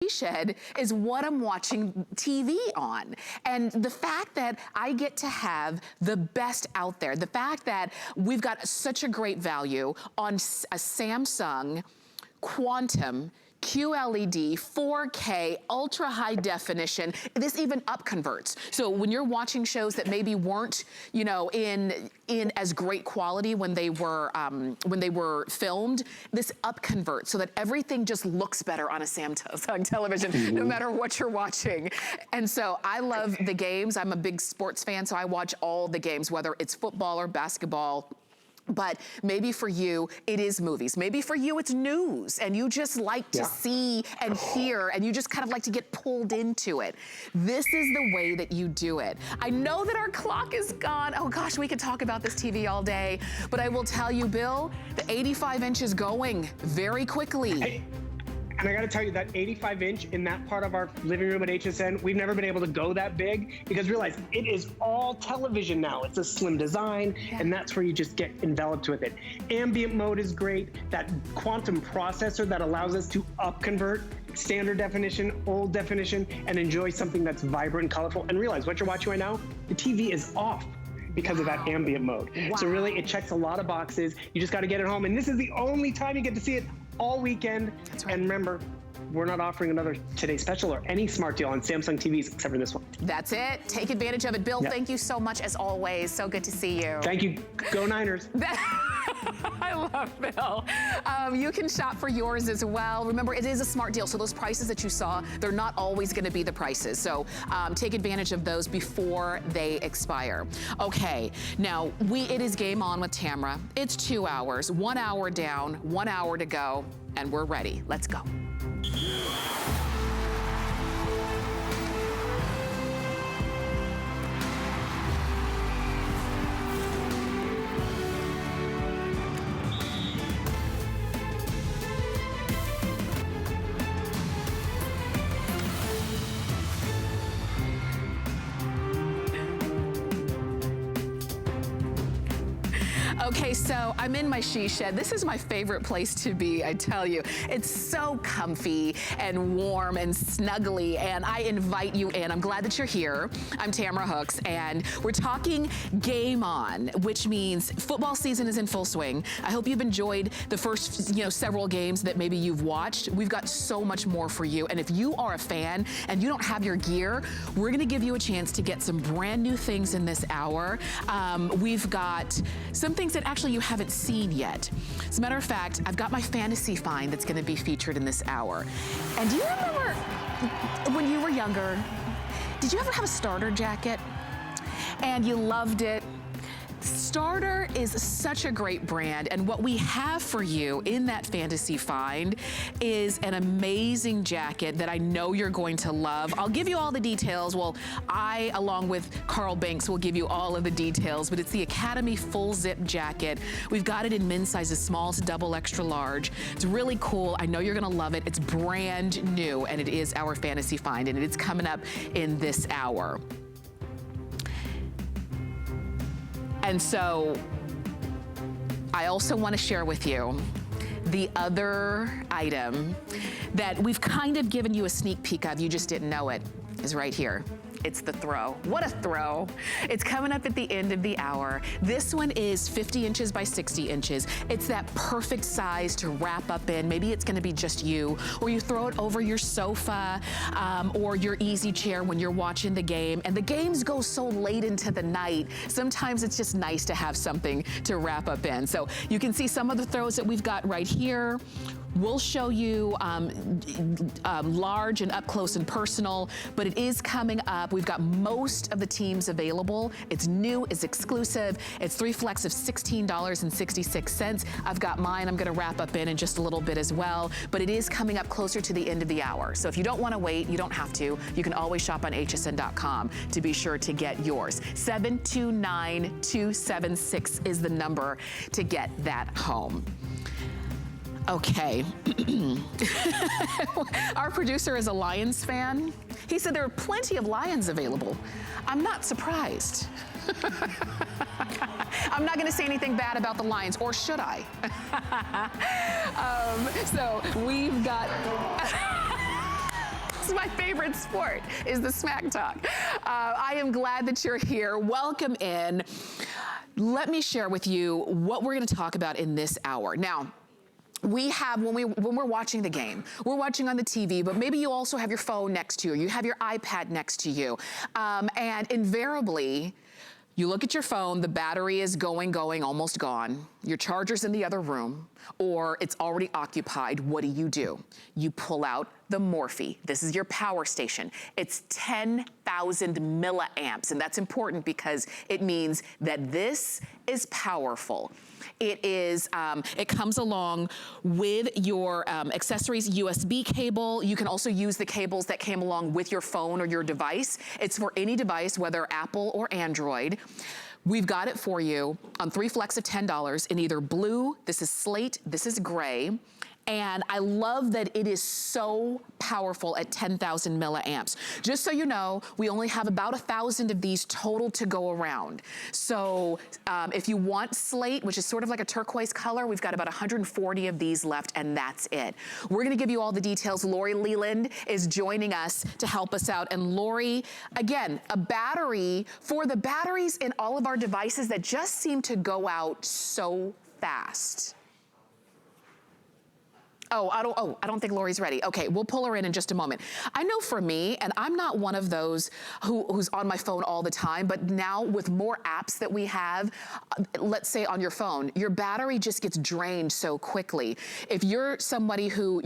shed is what I'm watching TV on. And the fact that I get to have the best out there, the fact that we've got such a great value on a Samsung Quantum QLED, 4K, ultra high definition. This even up converts. So when you're watching shows that maybe weren't, you know, in as great quality when they were filmed, this up converts so that everything just looks better on a Samsung television, no matter what you're watching. And so I love the games. I'm a big sports fan, so I watch all the games, whether it's football or basketball. But maybe for you, it is movies. Maybe for you, it's news, and you just like to see and hear, and you just kind of like to get pulled into it. This is the way that you do it. I know that our clock is gone. Oh gosh, we could talk about this TV all day, but I will tell you, Bill, the 85-inch is going very quickly. And I gotta tell you, that 85-inch in that part of our living room at HSN, we've never been able to go that big because realize it is all television now. It's a slim design, and that's where you just get enveloped with it. Ambient mode is great. That quantum processor that allows us to up convert standard definition, old definition, and enjoy something that's vibrant and colorful. And realize what you're watching right now, the TV is off because of that ambient mode. So really, it checks a lot of boxes. You just gotta get it home. And this is the only time you get to see it all weekend. That's right. And remember, we're not offering another Today Special or any smart deal on Samsung TVs except for this one. That's it. Take advantage of it. Bill, thank you so much as always. So good to see you. Thank you. Go Niners. I love Bill. You can shop for yours as well. Remember, it is a smart deal, so those prices that you saw, they're not always gonna be the prices. So take advantage of those before they expire. Okay, now it is game on with Tamara. It's 2 hours, 1 hour down, 1 hour to go, and we're ready. Let's go. Okay, so I'm in my she shed. This is my favorite place to be, I tell you. It's so comfy and warm and snuggly, and I invite you in. I'm glad that you're here. I'm Tamara Hooks, and we're talking Game On, which means football season is in full swing. I hope you've enjoyed the first, several games that maybe you've watched. We've got so much more for you, and if you are a fan and you don't have your gear, we're gonna give you a chance to get some brand new things in this hour. We've got some things that actually you haven't seen yet. As a matter of fact, I've got my fantasy find that's gonna be featured in this hour. And do you remember when you were younger, did you ever have a starter jacket and you loved it? Starter is such a great brand, and what we have for you in that fantasy find is an amazing jacket that I know you're going to love. I'll give you all the details. Well, I, along with Carl Banks, will give you all of the details, but it's the Academy full zip jacket. We've got it in men's sizes small to double extra large. It's really cool. I know you're gonna love it. It's brand new, and it is our fantasy find, and it's coming up in this hour. And so I also want to share with you the other item that we've kind of given you a sneak peek of, you just didn't know it, is right here. It's the throw. What a throw. It's coming up at the end of the hour. This one is 50 inches by 60 inches. It's that perfect size to wrap up in. Maybe it's gonna be just you, or you throw it over your sofa or your easy chair when you're watching the game. And the games go so late into the night. Sometimes it's just nice to have something to wrap up in. So you can see some of the throws that we've got right here. We'll show you large and up close and personal, but it is coming up. We've got most of the teams available. It's new, it's exclusive. It's 3 flex of $16.66. I've got mine, I'm gonna wrap up in just a little bit as well, but it is coming up closer to the end of the hour. So if you don't wanna wait, you don't have to. You can always shop on hsn.com to be sure to get yours. 729-276 is the number to get that home. Okay, our producer is a Lions fan. He said there are plenty of Lions available. I'm not surprised. I'm not gonna say anything bad about the Lions, or should I? So we've got, That's my favorite sport, is the smack talk. I am glad that you're here. Welcome in. Let me share with you what we're going to talk about in this hour. Now, we have, when we're watching the game, we're watching on the TV, but maybe you also have your phone next to you, or you have your iPad next to you. And invariably, you look at your phone, the battery is going, almost gone. Your charger's in the other room, or it's already occupied. What do? You pull out the Morphe. This is your power station. It's 10,000 milliamps, and that's important because it means that this is powerful. It is, it comes along with your accessories USB cable. You can also use the cables that came along with your phone or your device. It's for any device, whether Apple or Android. We've got it for you on 3 flex of $10 in either blue, this is slate, this is gray. And I love that it is so powerful at 10,000 milliamps. Just so you know, we only have about 1,000 of these total to go around. So if you want slate, which is sort of like a turquoise color, we've got about 140 of these left, and that's it. We're gonna give you all the details. Lori Leland is joining us to help us out. And Lori, again, a battery, for the batteries in all of our devices that just seem to go out so fast. I don't think Lori's ready. Okay, we'll pull her in just a moment. I know for me, and I'm not one of those who's on my phone all the time, but now with more apps that we have, let's say on your phone, your battery just gets drained so quickly. If you're somebody who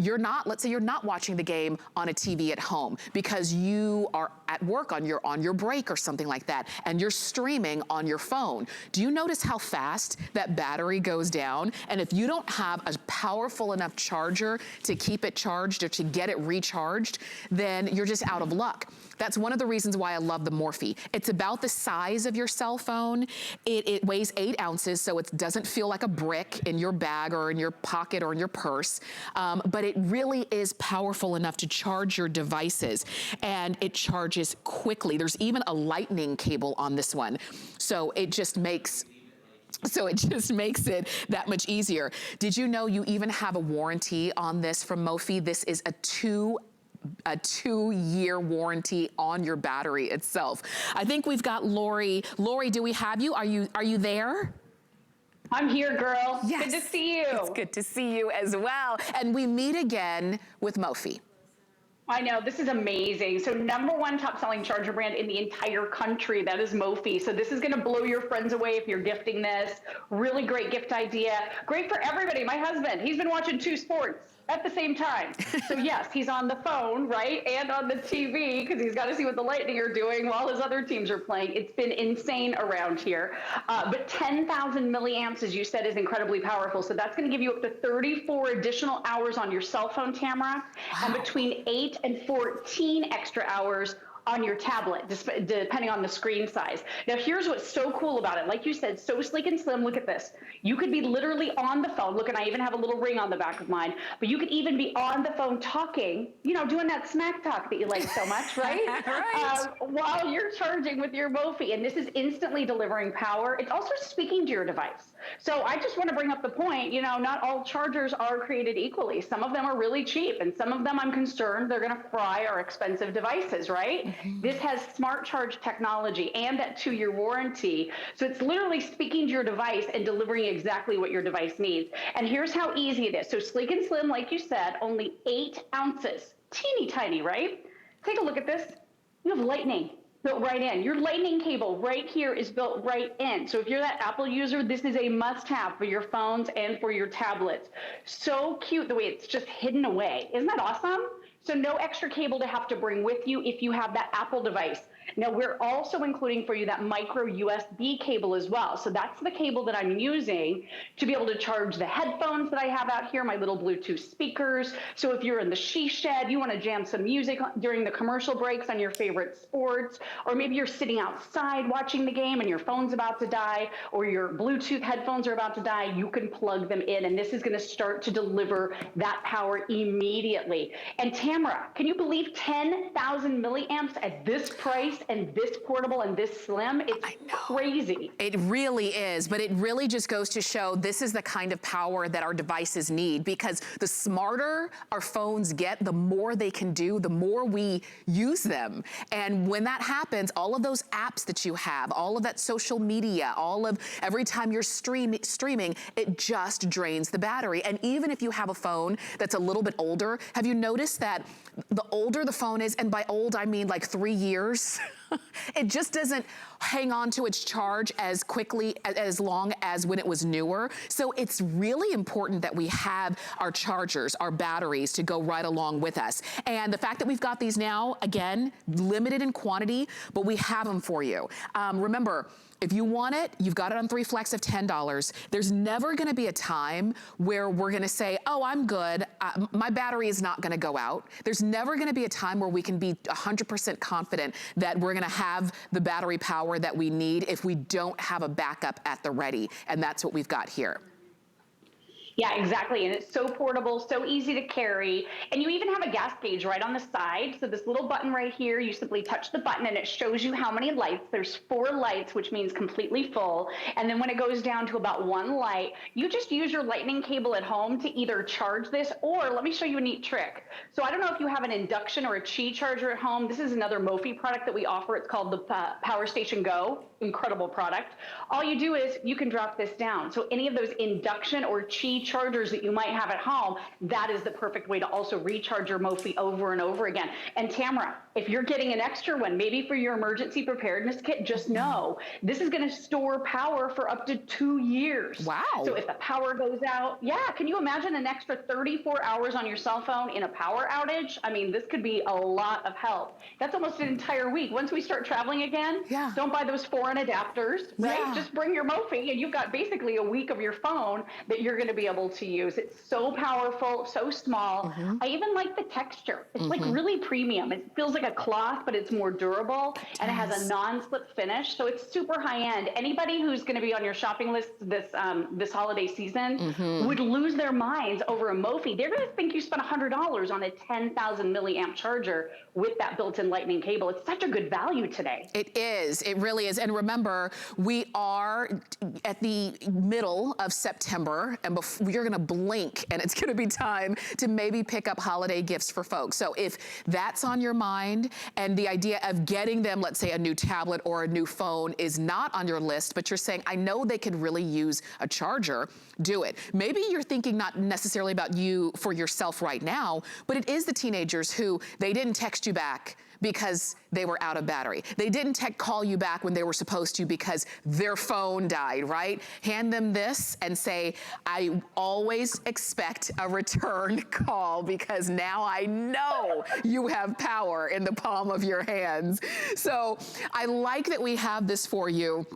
let's say you're not watching the game on a TV at home because you are at work on your break or something like that, and you're streaming on your phone, do you notice how fast that battery goes down? And if you don't have a powerful enough charger to keep it charged or to get it recharged, then you're just out of luck. That's one of the reasons why I love the Morphe. It's about the size of your cell phone. It weighs 8 ounces, so it doesn't feel like a brick in your bag or in your pocket or in your purse, but it really is powerful enough to charge your devices, and it charges quickly. There's even a lightning cable on this one, so it just makes it that much easier. Did you know you even have a warranty on this from Morphe? This is a 2-year warranty on your battery itself. I think we've got Lori. Lori, do we have you? Are you there? I'm here, girl. Yes. Good to see you. It's good to see you as well. And we meet again with Morphe. I know, this is amazing. So #1 top selling charger brand in the entire country, that is Morphe. So this is gonna blow your friends away if you're gifting this. Really great gift idea. Great for everybody. My husband, he's been watching 2 sports at the same time. So yes, he's on the phone, right? And on the TV, because he's got to see what the Lightning are doing while his other teams are playing. It's been insane around here. But 10,000 milliamps, as you said, is incredibly powerful. So that's going to give you up to 34 additional hours on your cell phone, Tamara, and between 8 and 14 extra hours on your tablet, depending on the screen size. Now, here's what's so cool about it. Like you said, so sleek and slim. Look at this. You could be literally on the phone. Look, and I even have a little ring on the back of mine. But you could even be on the phone talking, you know, doing that smack talk that you like so much, right? Right. While you're charging with your Morphe. And this is instantly delivering power. It's also speaking to your device. So I just want to bring up the point, you know, not all chargers are created equally. Some of them are really cheap, and some of them I'm concerned they're going to fry our expensive devices, right? Mm-hmm. This has smart charge technology and that 2-year warranty. So it's literally speaking to your device and delivering exactly what your device needs. And here's how easy it is. So sleek and slim, like you said, only 8 ounces. Teeny tiny, right? Take a look at this. You have Lightning built right in. Your Lightning cable right here is built right in. So if you're that Apple user, this is a must-have for your phones and for your tablets. So cute the way it's just hidden away. Isn't that awesome? So no extra cable to have to bring with you if you have that Apple device. Now, we're also including for you that micro USB cable as well. So that's the cable that I'm using to be able to charge the headphones that I have out here, my little Bluetooth speakers. So if you're in the she shed, you want to jam some music during the commercial breaks on your favorite sports, or maybe you're sitting outside watching the game and your phone's about to die, or your Bluetooth headphones are about to die, you can plug them in. And this is going to start to deliver that power immediately. And Tamara, can you believe 10,000 milliamps at this price? and this portable and this slim, it's crazy. It really is, but it really just goes to show this is the kind of power that our devices need, because the smarter our phones get, the more they can do, the more we use them. And when that happens, all of those apps that you have, all of that social media, every time you're streaming, it just drains the battery. And even if you have a phone that's a little bit older, have you noticed that the older the phone is, and by old I mean like 3 years, it just doesn't hang on to its charge as quickly, as long as when it was newer. So it's really important that we have our chargers, our batteries to go right along with us. And the fact that we've got these now, again, limited in quantity, but we have them for you. Remember, if you want it, you've got it on 3 flex of $10. There's never gonna be a time where we're gonna say, oh, I'm good, my battery is not gonna go out. There's never gonna be a time where we can be 100% confident that we're gonna have the battery power that we need if we don't have a backup at the ready. And that's what we've got here. Yeah, exactly. And it's so portable, so easy to carry. And you even have a gas gauge right on the side. So this little button right here, you simply touch the button and it shows you how many lights. There's 4 lights, which means completely full. And then when it goes down to about 1 light, you just use your lightning cable at home to either charge this, or let me show you a neat trick. So I don't know if you have an induction or a Qi charger at home. This is another Mophie product that we offer. It's called the Power Station Go. Incredible product. All you do is you can drop this down. So any of those induction or Qi chargers that you might have at home, that is the perfect way to also recharge your Mophie over and over again. And Tamara, if you're getting an extra one, maybe for your emergency preparedness kit, just know this is going to store power for up to 2 years. Wow. So if the power goes out, yeah, can you imagine an extra 34 hours on your cell phone in a power outage? I mean, this could be a lot of help. That's almost an entire week. Once we start traveling again, don't buy those foreign adapters, right? Just bring your Mophie and you've got basically a week of your phone that you're going to be able to use. It's so powerful, so small. I even like the texture. It's like really premium. It feels like a cloth, but it's more durable, and it has a non-slip finish. So it's super high end. Anybody who's going to be on your shopping list this holiday season would lose their minds over a Mophie. They're going to think you spent $100 on a 10,000 milliamp charger with that built-in lightning cable. It's such a good value today. It is. It really is. And remember, we are at the middle of September, and you're going to blink and it's going to be time to maybe pick up holiday gifts for folks. So if that's on your mind and the idea of getting them, let's say a new tablet or a new phone is not on your list, but you're saying, I know they could really use a charger, do it. Maybe you're thinking not necessarily about you for yourself right now, but it is the teenagers who they didn't text you back because they were out of battery. They didn't call you back when they were supposed to because their phone died, right? Hand them this and say, I always expect a return call because now I know you have power in the palm of your hands. So I like that we have this for you.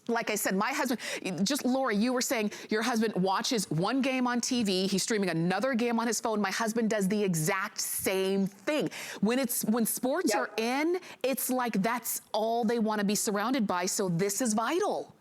Like I said, my husband, just Lori, you were saying your husband watches one game on TV, he's streaming another game on his phone. My husband does the exact same thing. When sports are in, it's like that's all they want to be surrounded by. So this is vital.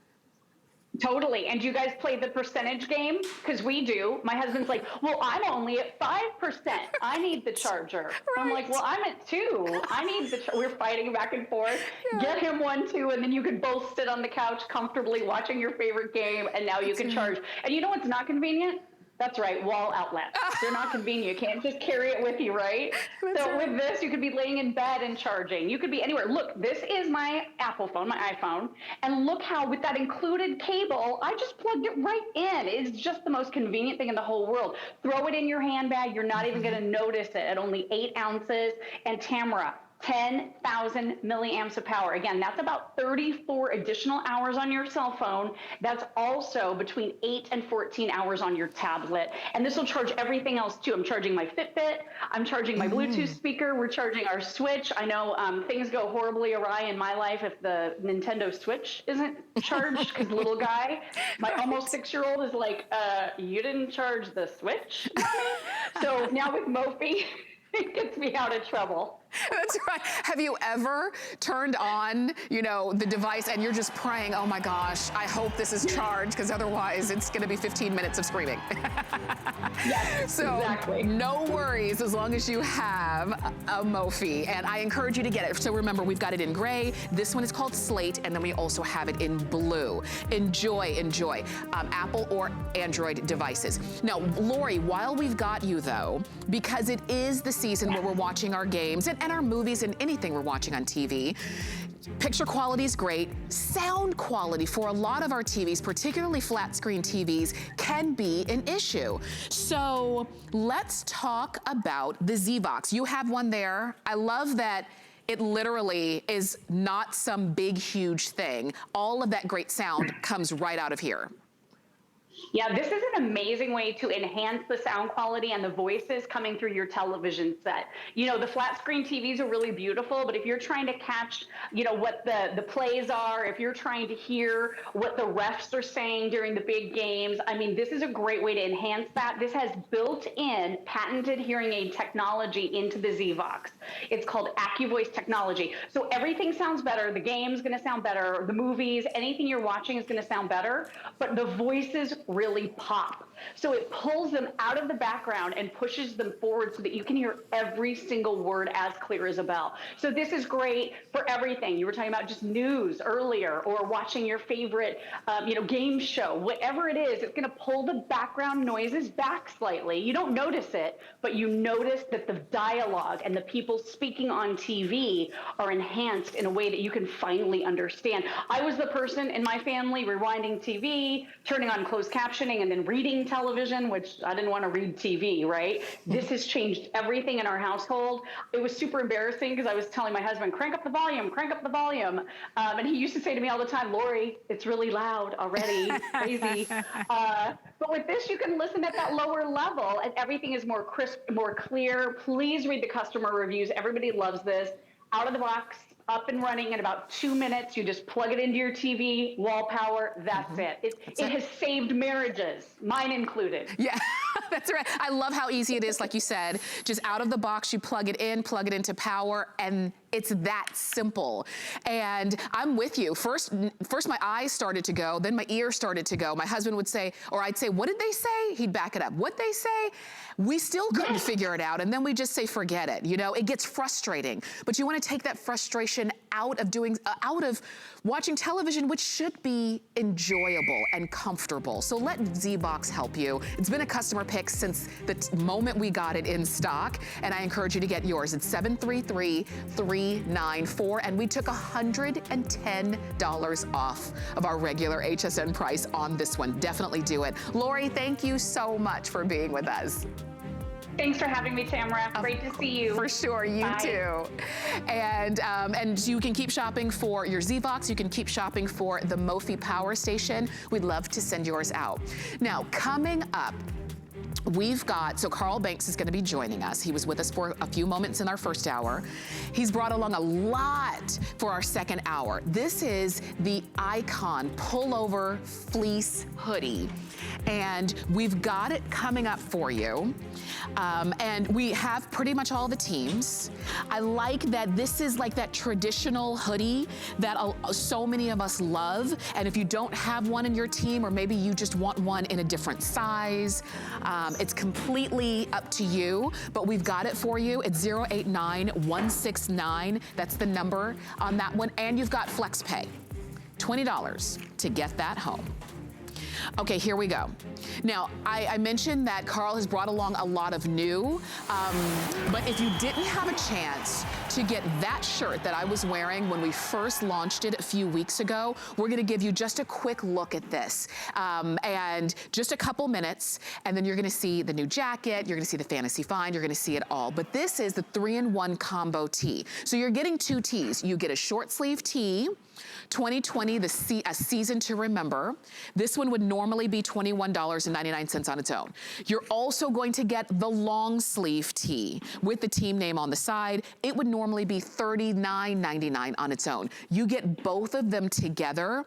Totally. And do you guys play the percentage game? Because we do. My husband's like, well, I'm only at 5%. I need the charger. Right. I'm like, well, I'm at 2. I need the We're fighting back and forth. Get him 1, 2, and then you can both sit on the couch comfortably watching your favorite game, and now you can charge. And you know what's not convenient? That's right, wall outlets. They're not convenient. You can't just carry it with you, right? So with this, you could be laying in bed and charging. You could be anywhere. Look, this is my Apple phone, my iPhone. And look how with that included cable, I just plugged it right in. It's just the most convenient thing in the whole world. Throw it in your handbag. You're not even going to notice it at only 8 ounces. And Tamara, 10,000 milliamps of power. Again, that's about 34 additional hours on your cell phone. That's also between 8 and 14 hours on your tablet. And this will charge everything else too. I'm charging my Fitbit. I'm charging my Bluetooth speaker. We're charging our Switch. I know things go horribly awry in my life if the Nintendo Switch isn't charged because little guy, my almost 6-year-old is like, you didn't charge the Switch? So now with Mophie, it gets me out of trouble. That's right. Have you ever turned on, you know, the device and you're just praying, oh my gosh, I hope this is charged, because otherwise it's gonna be 15 minutes of screaming. Yes, so exactly. no worries as long as you have a Mophie, and I encourage you to get it. So remember, we've got it in gray, this one is called Slate, and then we also have it in blue. Enjoy, enjoy. Apple or Android devices. Now, Lori, while we've got you though, because it is the season where we're watching our games and our movies and anything we're watching on TV, picture quality is great. Sound quality for a lot of our TVs, particularly flat screen TVs, can be an issue. So let's talk about the ZVox. You have one there. I love that it literally is not some big, huge thing. All of that great sound comes right out of here. Yeah, this is an amazing way to enhance the sound quality and the voices coming through your television set. You know, the flat screen TVs are really beautiful, but if you're trying to catch, you know, what the plays are, if you're trying to hear what the refs are saying during the big games, I mean, this is a great way to enhance that. This has built-in patented hearing aid technology into the ZVox. It's called AccuVoice technology. So everything sounds better. The game's going to sound better. The movies, anything you're watching is going to sound better, but the voices really pop. So it pulls them out of the background and pushes them forward so that you can hear every single word as clear as a bell. So this is great for everything. You were talking about just news earlier, or watching your favorite, you know, game show. Whatever it is, it's going to pull the background noises back slightly. You don't notice it, but you notice that the dialogue and the people speaking on TV are enhanced in a way that you can finally understand. I was the person in my family rewinding TV, turning on closed captioning, and then reading television, which I didn't want to read TV, right? This has changed everything in our household. It was super embarrassing because I was telling my husband, crank up the volume, crank up the volume. And he used to say to me all the time, Lori, it's really loud already, crazy. But with this, you can listen at that lower level and everything is more crisp, more clear. Please read the customer reviews. Everybody loves this. Out of the box, up and running in about 2 minutes. You just plug it into your TV, wall power, that's it. It has saved marriages, mine included. Yeah, that's right. I love how easy it is, like you said, just out of the box, you plug it in, plug it into power, and it's that simple. And I'm with you. First my eyes started to go, then my ears started to go. My husband would say, or I'd say, what did they say? He'd back it up. What'd they say? We still couldn't figure it out. And then we just say, forget it. You know, it gets frustrating, but you want to take that frustration out of watching television, which should be enjoyable and comfortable. So let ZVox help you. It's been a customer pick since the moment we got it in stock, and I encourage you to get yours. It's 733-394, and we took $110 off of our regular HSN price on this one. Definitely do it. Lori, thank you so much for being with us. Thanks for having me, Tamara. Great to see you. For sure, you too. And you can keep shopping for your ZVox. You can keep shopping for the Mophie Power Station. We'd love to send yours out. Now, coming up, we've got, so Carl Banks is gonna be joining us. He was with us for a few moments in our first hour. He's brought along a lot for our second hour. This is the Icon Pullover Fleece Hoodie. And we've got it coming up for you. And we have pretty much all the teams. I like that this is like that traditional hoodie that so many of us love. And if you don't have one in your team, or maybe you just want one in a different size, it's completely up to you, but we've got it for you. It's 089169. That's the number on that one. And you've got FlexPay, $20 to get that home. Okay, here we go. Now, I mentioned that Carl has brought along a lot of new, but if you didn't have a chance to get that shirt that I was wearing when we first launched it a few weeks ago, we're gonna give you just a quick look at this. And just a couple minutes, and then you're gonna see the new jacket, you're gonna see the Fantasy Find, you're gonna see it all. But this is the 3-in-1 combo tee. So you're getting 2 tees. You get a short sleeve tee, 2020, a season to remember. This one would normally be $21.99 on its own. You're also going to get the long sleeve tee with the team name on the side. It would normally be $39.99 on its own. You get both of them together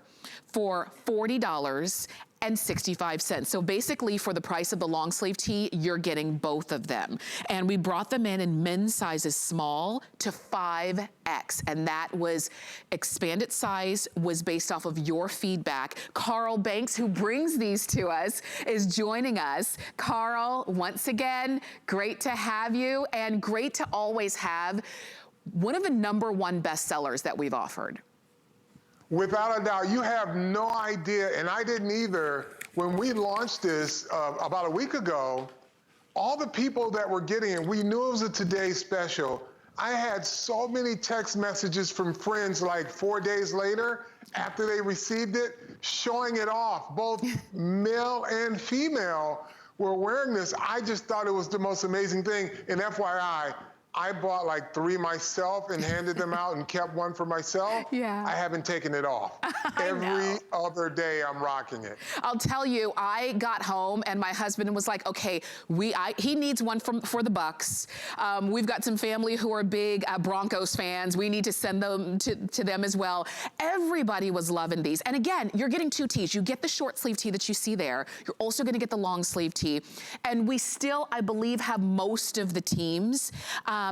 for $40 and 65 cents. So basically for the price of the long sleeve tee, you're getting both of them. And we brought them in men's sizes small to 5X. And that was expanded size was based off of your feedback. Carl Banks, who brings these to us, is joining us. Carl, once again, great to have you and great to always have one of the #1 bestsellers that we've offered. Without a doubt, you have no idea, and I didn't either. When we launched this about a week ago, all the people that were getting it, we knew it was a Today special. I had so many text messages from friends like 4 days later after they received it, showing it off. Both male and female were wearing this. I just thought it was the most amazing thing. And FYI, I bought like 3 myself and handed them out and kept 1 for myself. Yeah. I haven't taken it off. Every other day I'm rocking it. I'll tell you, I got home and my husband was like, okay, he needs one for the Bucks. We've got some family who are big Broncos fans. We need to send them to them as well. Everybody was loving these. And again, you're getting 2 tees. You get the short sleeve tee that you see there. You're also gonna get the long sleeve tee. And we still, I believe, have most of the teams.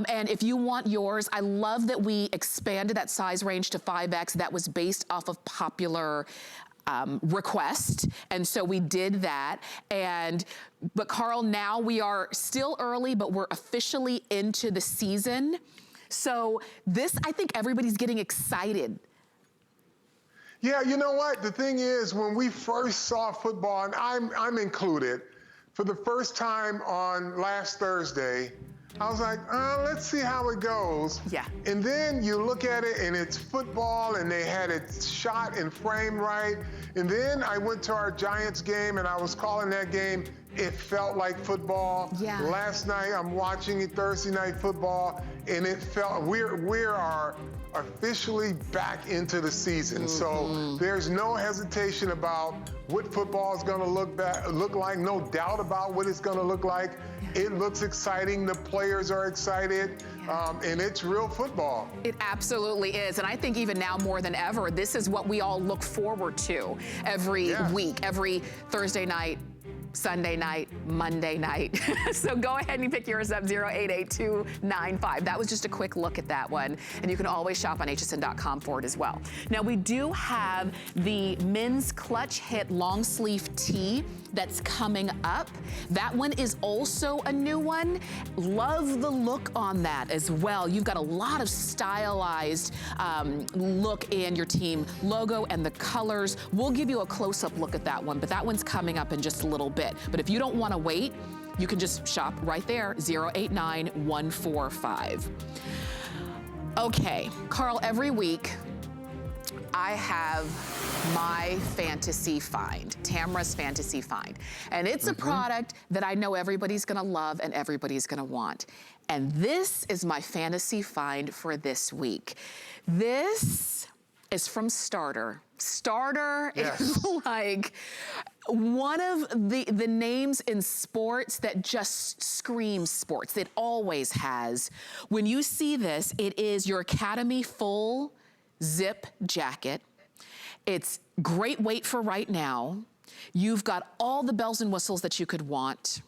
And if you want yours, I love that we expanded that size range to 5X. That was based off of popular request. And so we did that. But Carl, now we are still early, but we're officially into the season. So this, I think everybody's getting excited. Yeah, you know what? The thing is, when we first saw football, and I'm included, for the first time on last Thursday, I was like, let's see how it goes. Yeah. And then you look at it and it's football and they had it shot and framed right. And then I went to our Giants game and I was calling that game. It felt like football. Yeah. Last night I'm watching Thursday Night Football and it felt, we are officially back into the season. So there's no hesitation about what football is gonna look like, no doubt about what it's gonna look like. It looks exciting, the players are excited, and it's real football. It absolutely is, and I think even now more than ever, this is what we all look forward to every week, every Thursday night, Sunday night, Monday night. So go ahead and pick yours up, 088295. That was just a quick look at that one. And you can always shop on hsn.com for it as well. Now we do have the men's clutch hit long sleeve tee that's coming up. That one is also a new one. Love the look on that as well. You've got a lot of stylized look in your team logo and the colors. We'll give you a close-up look at that one, but that one's coming up in just a little bit. But if you don't want to wait, you can just shop right there, 089145. Okay, Carl, every week I have my fantasy find, Tamara's fantasy find. And it's a product that I know everybody's gonna love and everybody's gonna want. And this is my fantasy find for this week. This is from Starter. Starter is like one of the names in sports that just screams sports. It always has. When you see this, it is your Academy full zip jacket. It's great weight for right now. You've got all the bells and whistles that you could want.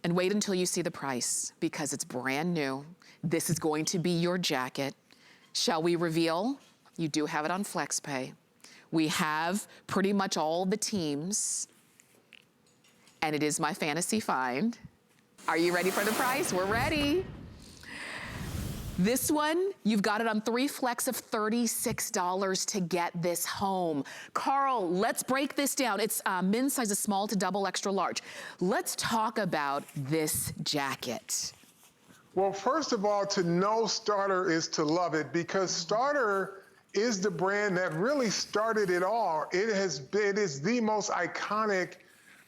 And wait until you see the price because it's brand new. This is going to be your jacket. Shall we reveal? You do have it on FlexPay. We have pretty much all the teams. And it is my fantasy find. Are you ready for the price? We're ready. This one, you've got it on 3 flex of $36 to get this home. Carl, let's break this down. It's men's sizes small to double extra large. Let's talk about this jacket. Well, first of all, to know Starter is to love it because Starter is the brand that really started it all. It is the most iconic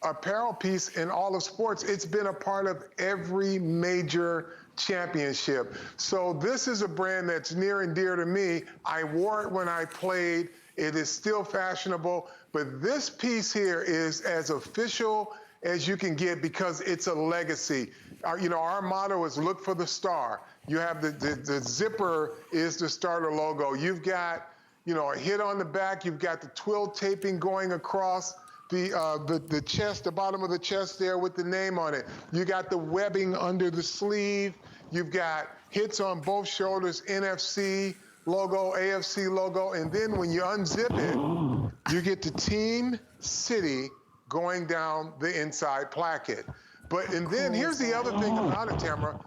apparel piece in all of sports. It's been a part of every major championship. So this is a brand that's near and dear to me. I wore it when I played. It is still fashionable, but this piece here is as official as you can get because it's a legacy. Our motto is look for the star. You have the zipper is the Starter logo. You've got, a hit on the back. You've got the twill taping going across. the chest, the bottom of the chest there with the name on it. You got the webbing under the sleeve. You've got hits on both shoulders, NFC logo, AFC logo, and then when you unzip it, you get the Team City going down the inside placket. And then here's the other thing about it, Tamara.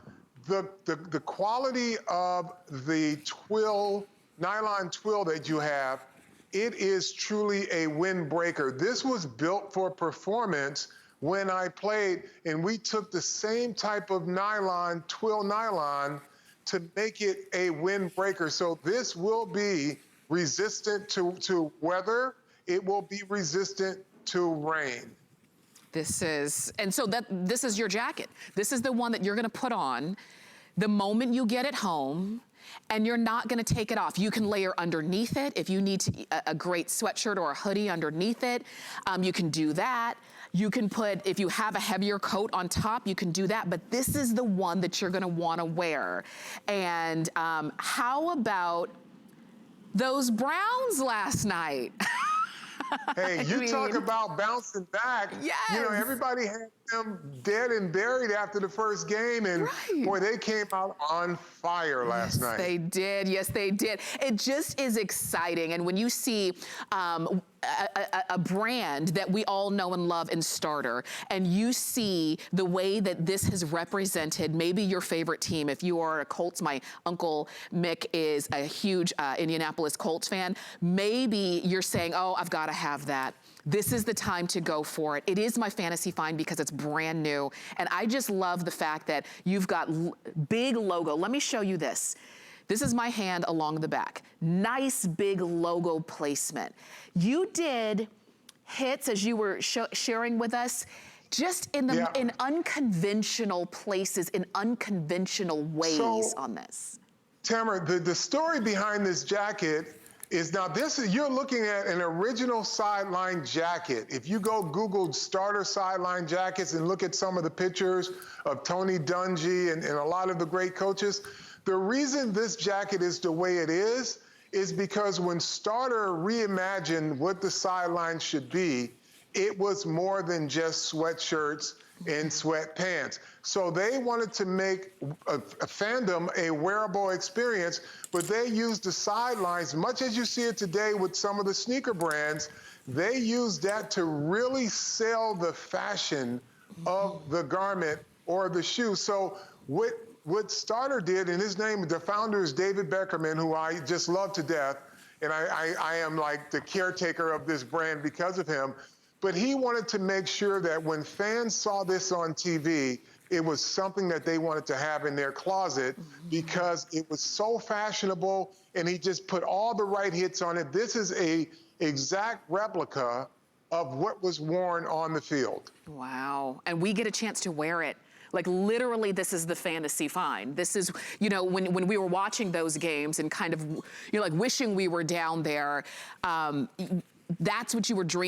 The quality of the twill, nylon twill that you have, it is truly a windbreaker. This was built for performance when I played, and we took the same type of nylon, twill nylon, to make it a windbreaker. So this will be resistant to weather. It will be resistant to rain. This is your jacket. This is the one that you're gonna put on the moment you get it home, and you're not gonna take it off. You can layer underneath it if you need a great sweatshirt or a hoodie underneath it. You can do that. You can put, if you have a heavier coat on top, you can do that, but this is the one that you're gonna wanna wear. And how about those Browns last night? Hey, talk about bouncing back. Yes. You know, everybody had them dead and buried after the first game, and boy, they came out on fire last night. They did, yes, they did. It just is exciting, and when you see a brand that we all know and love in Starter, and you see the way that this has represented maybe your favorite team. If you are a Colts, my Uncle Mick is a huge Indianapolis Colts fan. Maybe you're saying, oh, I've got to have that. This is the time to go for it. It is my fantasy find because it's brand new. And I just love the fact that you've got big logo. Let me show you this. This is my hand along the back. Nice big logo placement. You did hits, as you were sharing with us, just in unconventional places, in unconventional ways on this. Tamara, the story behind this jacket is now you're looking at an original sideline jacket. If you go Google Starter sideline jackets and look at some of the pictures of Tony Dungy and a lot of the great coaches, the reason this jacket is the way it is because when Starter reimagined what the sideline should be, it was more than just sweatshirts and sweatpants. So they wanted to make a fandom a wearable experience, but they used the sidelines, much as you see it today with some of the sneaker brands, they used that to really sell the fashion of the garment or the shoe. So what Starter did, and his name, the founder is David Beckerman, who I just love to death, and I am like the caretaker of this brand because of him. But he wanted to make sure that when fans saw this on TV, it was something that they wanted to have in their closet because it was so fashionable, and he just put all the right hits on it. This is a exact replica of what was worn on the field. Wow, and we get a chance to wear it. Like literally, this is the fantasy find. This is, you know, when we were watching those games and kind of, you know, like wishing we were down there, that's what you were dreaming.